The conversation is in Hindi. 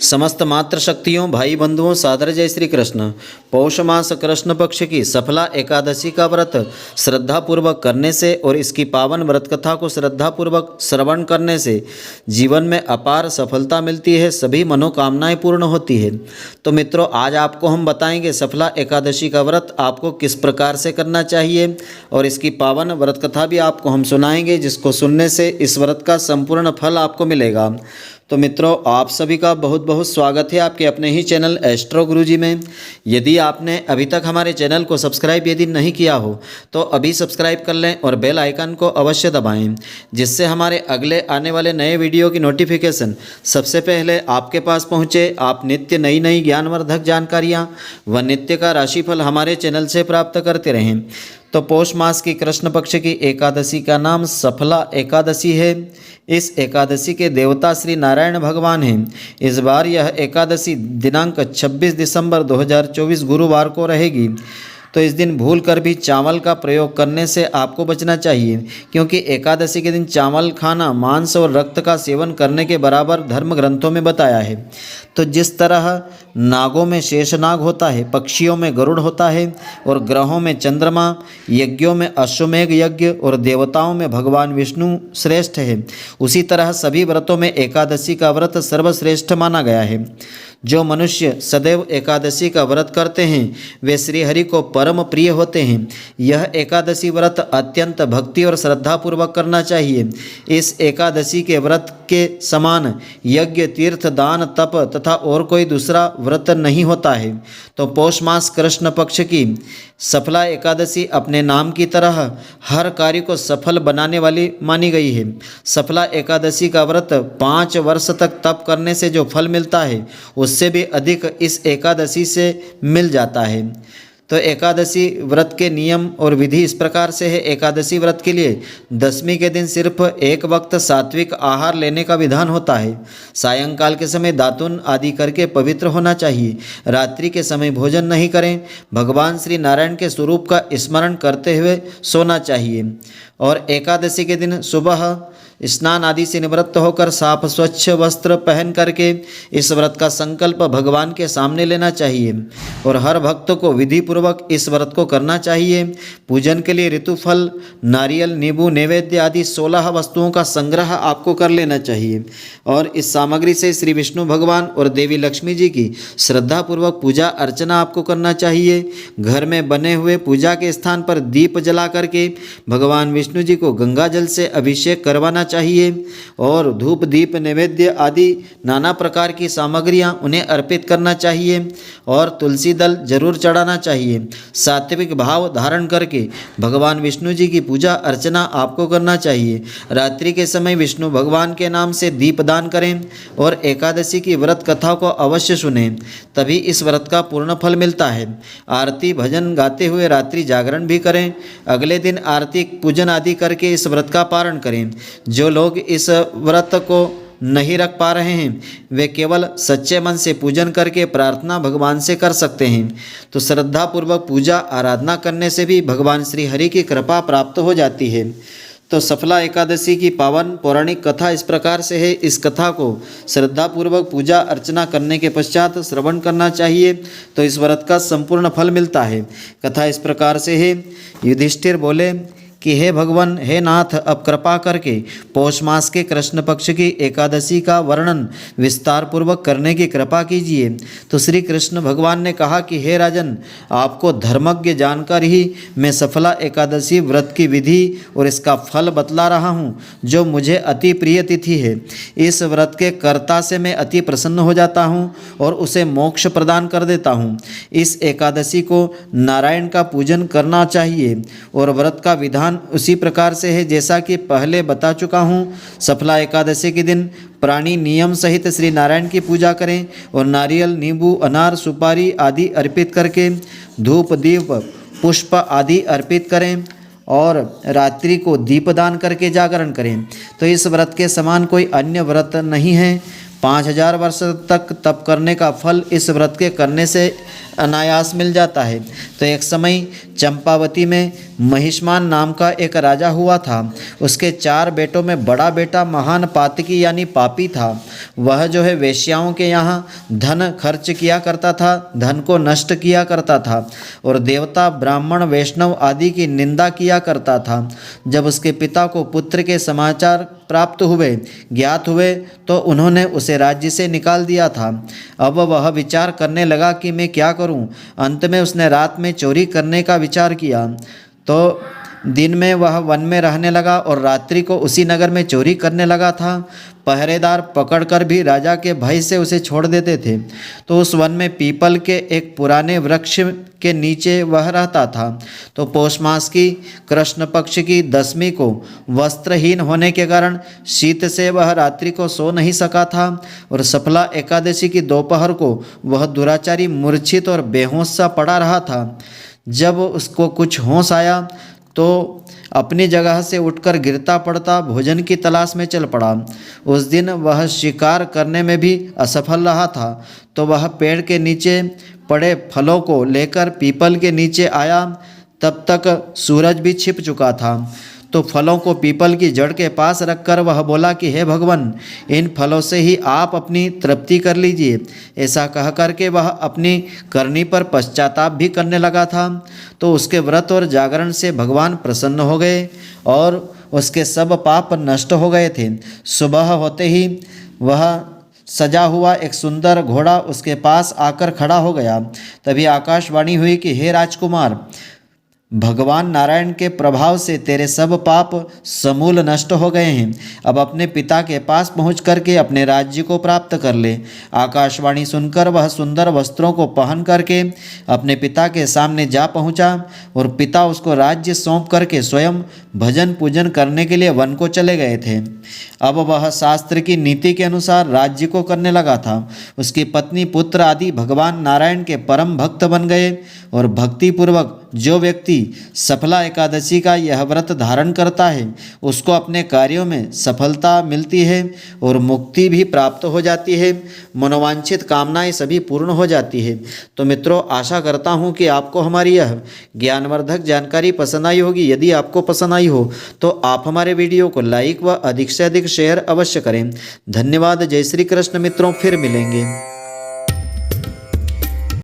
समस्त मातृ शक्तियों, भाई बंधुओं, सादर जय श्री कृष्ण। पौष मास कृष्ण पक्ष की सफला एकादशी का व्रत श्रद्धापूर्वक करने से और इसकी पावन व्रत कथा को श्रद्धापूर्वक श्रवण करने से जीवन में अपार सफलता मिलती है, सभी मनोकामनाएं पूर्ण होती है। तो मित्रों, आज आपको हम बताएंगे सफला एकादशी का व्रत आपको किस प्रकार से करना चाहिए और इसकी पावन व्रत कथा भी आपको हम सुनाएंगे, जिसको सुनने से इस व्रत का संपूर्ण फल आपको मिलेगा। तो मित्रों, आप सभी का बहुत बहुत स्वागत है आपके अपने ही चैनल एस्ट्रो गुरुजी में। यदि आपने अभी तक हमारे चैनल को सब्सक्राइब यदि नहीं किया हो तो अभी सब्सक्राइब कर लें और बेल आइकन को अवश्य दबाएं, जिससे हमारे अगले आने वाले नए वीडियो की नोटिफिकेशन सबसे पहले आपके पास पहुंचे। आप नित्य नई नई ज्ञानवर्धक जानकारियाँ व नित्य का राशिफल हमारे चैनल से प्राप्त करते रहें। तो पौष मास की कृष्ण पक्ष की एकादशी का नाम सफला एकादशी है। इस एकादशी के देवता श्री नारायण भगवान हैं। इस बार यह एकादशी दिनांक 26 दिसंबर 2024 गुरुवार को रहेगी। तो इस दिन भूल कर भी चावल का प्रयोग करने से आपको बचना चाहिए, क्योंकि एकादशी के दिन चावल खाना मांस और रक्त का सेवन करने के बराबर धर्म ग्रंथों में बताया है। तो जिस तरह नागों में शेषनाग होता है, पक्षियों में गरुड़ होता है और ग्रहों में चंद्रमा, यज्ञों में अश्वमेघ यज्ञ और देवताओं में भगवान विष्णु श्रेष्ठ है, उसी तरह सभी व्रतों में एकादशी का व्रत सर्वश्रेष्ठ माना गया है। जो मनुष्य सदैव एकादशी का व्रत करते हैं वे श्रीहरि को परम प्रिय होते हैं। यह एकादशी व्रत अत्यंत भक्ति और श्रद्धापूर्वक करना चाहिए। इस एकादशी के व्रत के समान यज्ञ, तीर्थ, दान, तप तथा और कोई दूसरा व्रत नहीं होता है। तो पौष मास कृष्ण पक्ष की सफला एकादशी अपने नाम की तरह हर कार्य को सफल बनाने वाली मानी गई है। सफला एकादशी का व्रत 5 वर्ष तक तप करने से जो फल मिलता है उससे भी अधिक इस एकादशी से मिल जाता है। तो एकादशी व्रत के नियम और विधि इस प्रकार से है। एकादशी व्रत के लिए दशमी के दिन सिर्फ एक वक्त सात्विक आहार लेने का विधान होता है। सायंकाल के समय दातुन आदि करके पवित्र होना चाहिए। रात्रि के समय भोजन नहीं करें। भगवान श्री नारायण के स्वरूप का स्मरण करते हुए सोना चाहिए। और एकादशी के दिन सुबह स्नान आदि से निवृत्त होकर साफ स्वच्छ वस्त्र पहन करके इस व्रत का संकल्प भगवान के सामने लेना चाहिए और हर भक्त को विधि पूर्वक इस व्रत को करना चाहिए। पूजन के लिए ऋतुफल, नारियल, नींबू, नैवेद्य आदि 16 वस्तुओं का संग्रह आपको कर लेना चाहिए और इस सामग्री से श्री विष्णु भगवान और देवी लक्ष्मी जी की श्रद्धापूर्वक पूजा अर्चना आपको करना चाहिए। घर में बने हुए पूजा के स्थान पर दीप जला करके भगवान विष्णु जी को गंगा जल से अभिषेक करवाना चाहिए और धूप, दीप, नैवेद्य आदि नाना प्रकार की सामग्रियां उन्हें अर्पित करना चाहिए और तुलसी दल जरूर चढ़ाना चाहिए। सात्विक भाव धारण करके भगवान विष्णु जी की पूजा अर्चना आपको करना चाहिए। रात्रि के समय विष्णु भगवान के नाम से दीपदान करें और एकादशी की व्रत कथा को अवश्य सुनें, तभी इस व्रत का पूर्ण फल मिलता है। आरती भजन गाते हुए रात्रि जागरण भी करें। अगले दिन आरती पूजन आदि करके इस व्रत का पारण करें। जो लोग इस व्रत को नहीं रख पा रहे हैं वे केवल सच्चे मन से पूजन करके प्रार्थना भगवान से कर सकते हैं। तो श्रद्धापूर्वक पूजा आराधना करने से भी भगवान श्री हरि की कृपा प्राप्त हो जाती है। तो सफला एकादशी की पावन पौराणिक कथा इस प्रकार से है। इस कथा को श्रद्धापूर्वक पूजा अर्चना करने के पश्चात श्रवण करना चाहिए, तो इस व्रत का संपूर्ण फल मिलता है। कथा इस प्रकार से है। युधिष्ठिर बोले कि हे भगवान, हे नाथ, अब कृपा करके पौष मास के कृष्ण पक्ष की एकादशी का वर्णन विस्तार पूर्वक करने की कृपा कीजिए। तो श्री कृष्ण भगवान ने कहा कि हे राजन, आपको धर्मज्ञ जानकर ही मैं सफला एकादशी व्रत की विधि और इसका फल बतला रहा हूँ, जो मुझे अति प्रिय तिथि है। इस व्रत के कर्ता से मैं अति प्रसन्न हो जाता हूँ और उसे मोक्ष प्रदान कर देता हूँ। इस एकादशी को नारायण का पूजन करना चाहिए और व्रत का विधान उसी प्रकार से है जैसा कि पहले बता चुका हूँ। सफला एकादशी के दिन प्राणी नियम सहित श्री नारायण की पूजा करें और नारियल, नींबू, अनार, सुपारी आदि अर्पित करके धूप, दीप, पुष्प आदि अर्पित करें और रात्रि को दीपदान करके जागरण करें। तो इस व्रत के समान कोई अन्य व्रत नहीं है। 5000 वर्ष तक तप करने का फल इस व्रत के करने से अनायास मिल जाता है। तो एक समय चंपावती में महिष्मान नाम का एक राजा हुआ था। उसके 4 बेटों में बड़ा बेटा महान पातकी यानी पापी था। वह जो है वेश्याओं के यहाँ धन खर्च किया करता था, धन को नष्ट किया करता था और देवता ब्राह्मण वैष्णव आदि की निंदा किया करता था। जब उसके पिता को पुत्र के समाचार प्राप्त हुए, ज्ञात हुए, तो उन्होंने उसे राज्य से निकाल दिया था। अब वह विचार करने लगा कि मैं क्या करूं। अंत में उसने रात में चोरी करने का विचार किया। तो दिन में वह वन में रहने लगा और रात्रि को उसी नगर में चोरी करने लगा था। पहरेदार पकड़कर भी राजा के भय से उसे छोड़ देते थे। तो उस वन में पीपल के एक पुराने वृक्ष के नीचे वह रहता था। तो पौष मास की कृष्ण पक्ष की 10वीं को वस्त्रहीन होने के कारण शीत से वह रात्रि को सो नहीं सका था और सफला एकादशी की दोपहर को वह दुराचारी मूर्छित और बेहोश सा पड़ा रहा था। जब उसको कुछ होश आया तो अपनी जगह से उठकर गिरता पड़ता भोजन की तलाश में चल पड़ा। उस दिन वह शिकार करने में भी असफल रहा था। तो वह पेड़ के नीचे पड़े फलों को लेकर पीपल के नीचे आया। तब तक सूरज भी छिप चुका था। तो फलों को पीपल की जड़ के पास रखकर वह बोला कि हे भगवान, इन फलों से ही आप अपनी तृप्ति कर लीजिए। ऐसा कह करके वह अपनी करनी पर पश्चाताप भी करने लगा था। तो उसके व्रत और जागरण से भगवान प्रसन्न हो गए और उसके सब पाप नष्ट हो गए थे। सुबह होते ही वह सजा हुआ एक सुंदर घोड़ा उसके पास आकर खड़ा हो गया। तभी आकाशवाणी हुई कि हे राजकुमार, भगवान नारायण के प्रभाव से तेरे सब पाप समूल नष्ट हो गए हैं। अब अपने पिता के पास पहुंच करके अपने राज्य को प्राप्त कर ले। आकाशवाणी सुनकर वह सुंदर वस्त्रों को पहन करके अपने पिता के सामने जा पहुंचा और पिता उसको राज्य सौंप करके स्वयं भजन पूजन करने के लिए वन को चले गए थे। अब वह शास्त्र की नीति के अनुसार राज्य को करने लगा था। उसकी पत्नी पुत्र आदि भगवान नारायण के परम भक्त बन गए और भक्तिपूर्वक जो व्यक्ति सफला एकादशी का यह व्रत धारण करता है उसको अपने कार्यों में सफलता मिलती है और मुक्ति भी प्राप्त हो जाती है। मनोवांछित कामनाएं सभी पूर्ण हो जाती है। तो मित्रों, आशा करता हूं कि आपको हमारी यह ज्ञानवर्धक जानकारी पसंद आई होगी। यदि आपको पसंद आई हो तो आप हमारे वीडियो को लाइक व अधिक से अधिक शेयर अवश्य करें। धन्यवाद। जय श्री कृष्ण मित्रों, फिर मिलेंगे।